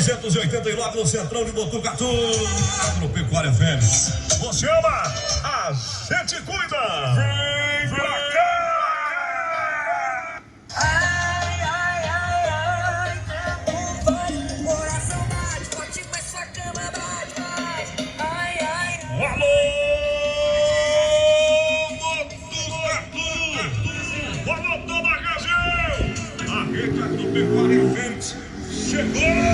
289 no Centrão de Botucatu. Agropecuária Fênix. Você ama? A gente cuida. Vem pra cá. Ai, ai, ai, ai. O coração bate forte, mas sua cama bate mais. Ai, ai, ai. Alô, Botucatu. Alô, toda a região. A rede Agropecuária Fênix chegou.